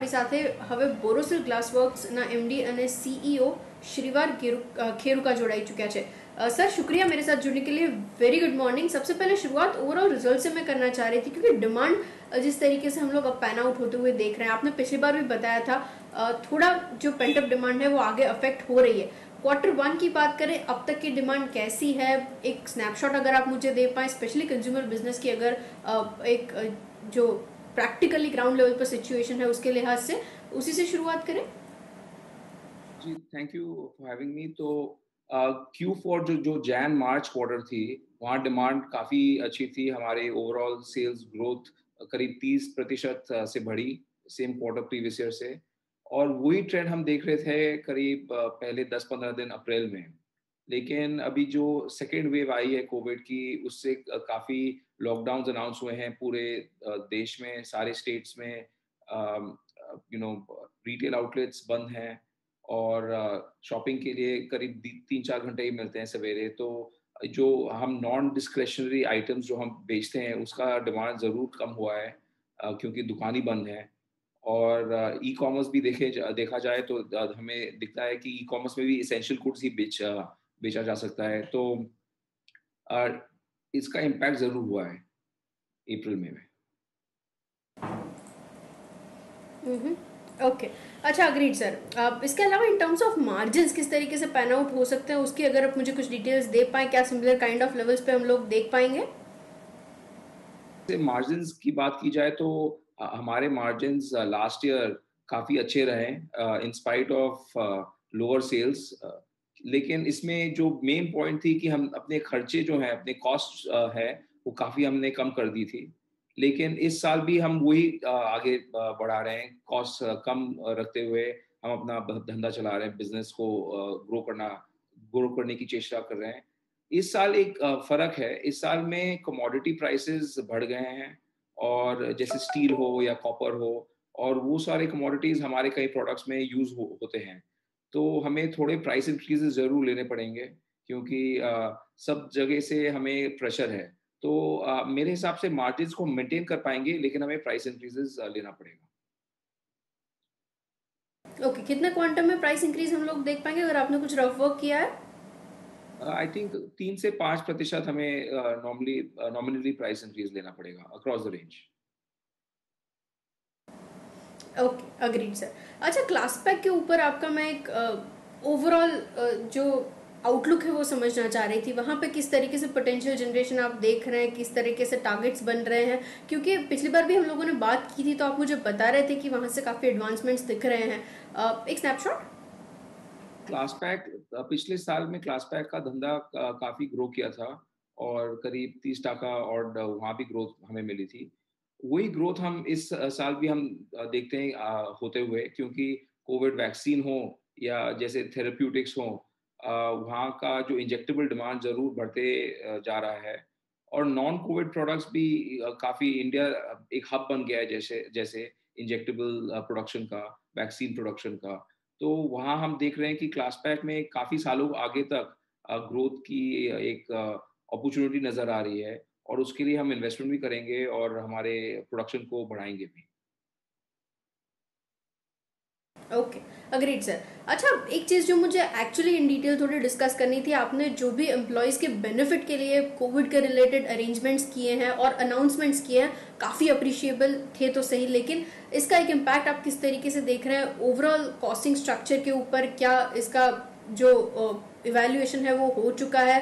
સાથે હવે બોરોસિલ ગ્લાસવર્ક્સના एमडी અને सीईओ श्रीवार खेरुका जोड़ाई चुका है। सर शुक्रिया मेरे साथ जुड़ने के लिए। Very good morning. सबसे पहले शुरुआत ओवरऑल रिजल्ट से मैं करना चाह रही थी, क्योंकि डिमांड जिस तरीके से हम लोग अब पैन आउट होते हुए देख रहे हैं, आपने पिछली बार भी बताया था थोड़ा जो पेंटअप डिमांड है वो आगे अफेक्ट हो रही है। Q1 की बात करें, अब तक की डिमांड कैसी है, एक स्नैपशॉट अगर आप मुझे दे पाएं, स्पेशली कंज्यूमर बिजनेस की अगर एक जो प्रैक्टिकली ग्राउंड लेवल पर सिचुएशन है उसके लिहाज से, उसी से शुरुआत करें। जी, thank you for having me. तो Q4 जो जो जैन मार्च क्वार्टर थी, वहाँ डिमांड काफ़ी अच्छी थी। हमारे ओवरऑल सेल्स ग्रोथ करीब 30% से बढ़ी सेम क्वार्टर प्रीवियस ईयर से। और वही ट्रेंड हम देख रहे थे करीब पहले 10-15 दिन अप्रैल में। लेकिन अभी जो सेकेंड वेव आई है कोविड की, उससे काफ़ी लॉकडाउन्स अनाउंस हुए हैं पूरे देश में, सारे स्टेट्स में। रिटेल आउटलेट्स बंद हैं और शॉपिंग के लिए करीब 3-4 घंटे ही मिलते हैं सवेरे। तो जो हम नॉन डिस्क्रेशनरी आइटम्स जो हम बेचते हैं, उसका डिमांड ज़रूर कम हुआ है, क्योंकि दुकान ही बंद है। और ई-कॉमर्स भी देखा जाए तो हमें दिखता है कि ई-कॉमर्स में भी एसेंशियल गुड्स ही बेचा जा सकता है। तो अ, इसका इम्पैक्ट ज़रूर हुआ है अप्रैल में। ओके। अच्छा, अग्रीड सर। आप इसके अलावा इन टर्म्स ऑफ मार्जिन्स किस तरीके से पैन आउट हो सकते हैं, उसकी अगर आप मुझे कुछ डिटेल्स दे पाएं, क्या सिमिलर काइंड ऑफ लेवल्स पे हम लोग देख पाएंगे? से मार्जिन्स की बात की जाए तो हमारे मार्जिन्स लास्ट ईयर काफ़ी अच्छे रहे in spite of lower sales. लेकिन इसमें जो मेन पॉइंट थी कि हम अपने खर्चे जो हैं, अपने कॉस्ट है, वो काफ़ी हमने कम कर दी थी। लेकिन इस साल भी हम वही आगे बढ़ा रहे हैं, कॉस्ट कम रखते हुए हम अपना धंधा चला रहे हैं, बिजनेस को ग्रो करने की चेष्टा कर रहे हैं। इस साल एक फ़र्क है, इस साल में कमोडिटी प्राइसेस बढ़ गए हैं, और जैसे स्टील हो या कॉपर हो, और वो सारे कमोडिटीज़ हमारे कई प्रोडक्ट्स में यूज़ होते हैं। तो हमें थोड़े प्राइस इंक्रीज़ेज़ ज़रूर लेने पड़ेंगे, क्योंकि सब जगह से हमें प्रेशर है। तो मेरे हिसाब से मार्जिन्स को मेंटेन कर पाएँगे, लेकिन हमें प्राइस इंक्रीज़ेज़ लेना पड़ेगा। ओके, कितने क्वांटम में प्राइस इंक्रीज हम लोग देख पाएंगे, अगर आपने कुछ रफ वर्क किया है? आई थिंक 3 से 5% हमें नॉमिनली प्राइस इंक्रीज़ लेना पड़ेगा across the range. Okay, agreed sir. अच्छा, क्लास पैक के ऊपर आपका मैं एक ओवरऑल जो आउटलुक है वो समझना चाह रही थी। वहाँ पे किस तरीके से पोटेंशियल जनरेशन आप देख रहे हैं, किस तरीके से टारगेट्स बन रहे हैं? क्योंकि पिछली बार भी हम लोगों ने बात की थी, तो आप मुझे बता रहे थे कि वहाँ से काफ़ी एडवांसमेंट्स दिख रहे हैं। एक स्नैपशॉट। क्लास पैक पिछले साल में क्लास पैक का धंधा काफ़ी ग्रो किया था, और करीब 30% और वहाँ भी ग्रोथ हमें मिली थी। वही ग्रोथ हम इस साल भी हम देखते हैं होते हुए, क्योंकि कोविड वैक्सीन हो या जैसे थेरेप्यूटिक्स हो, वहाँ का जो इंजेक्टेबल डिमांड ज़रूर बढ़ते जा रहा है। और नॉन कोविड प्रोडक्ट्स भी काफ़ी इंडिया एक हब बन गया है, जैसे जैसे इंजेक्टेबल प्रोडक्शन का, वैक्सीन प्रोडक्शन का। तो वहाँ हम देख रहे हैं कि क्लास पैक में काफ़ी सालों आगे तक ग्रोथ की एक अपॉर्चुनिटी नज़र आ रही है, और उसके लिए हम इन्वेस्टमेंट भी करेंगे और हमारे प्रोडक्शन को बढ़ाएँगे भी। Okay, agreed sir. अच्छा, एक चीज़ जो मुझे एक्चुअली इन डिटेल थोड़ी डिस्कस करनी थी, आपने जो भी एम्प्लॉयज़ के बेनिफिट के लिए कोविड के रिलेटेड अरेंजमेंट्स किए हैं और अनाउंसमेंट्स किए हैं, काफ़ी अप्रिशिएबल थे तो सही, लेकिन इसका एक इम्पैक्ट आप किस तरीके से देख रहे हैं ओवरऑल कॉस्टिंग स्ट्रक्चर के ऊपर? क्या इसका जो इवैल्यूएशन है वो हो चुका है?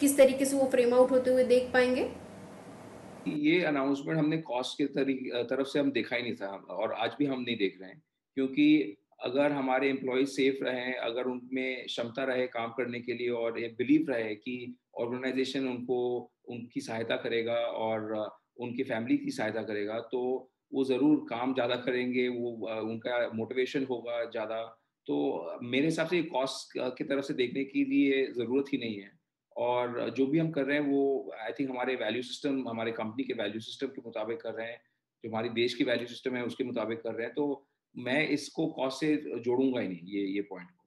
किस तरीके से वो फ्रेम आउट होते हुए देख पाएंगे? ये अनाउंसमेंट हमने कॉस्ट के तरफ से हम देखा ही नहीं था, और आज भी हम नहीं देख रहे हैं। क्योंकि अगर हमारे एम्प्लॉइज सेफ रहें, अगर उनमें क्षमता रहे काम करने के लिए, और ये बिलीव रहे कि ऑर्गेनाइजेशन उनको उनकी सहायता करेगा और उनकी फैमिली की सहायता करेगा, तो वो ज़रूर काम ज़्यादा करेंगे, वो उनका मोटिवेशन होगा ज़्यादा। तो मेरे हिसाब से कॉस्ट की तरफ से देखने की लिए ज़रूरत ही नहीं है। और जो भी हम कर रहे हैं वो आई थिंक हमारे वैल्यू सिस्टम, हमारे कंपनी के वैल्यू सिस्टम के मुताबिक कर रहे हैं, जो हमारी देश की वैल्यू सिस्टम है उसके मुताबिक कर रहे हैं। तो मैं इसको कॉस्ट से जोड़ूँगा ही नहीं, ये पॉइंट को।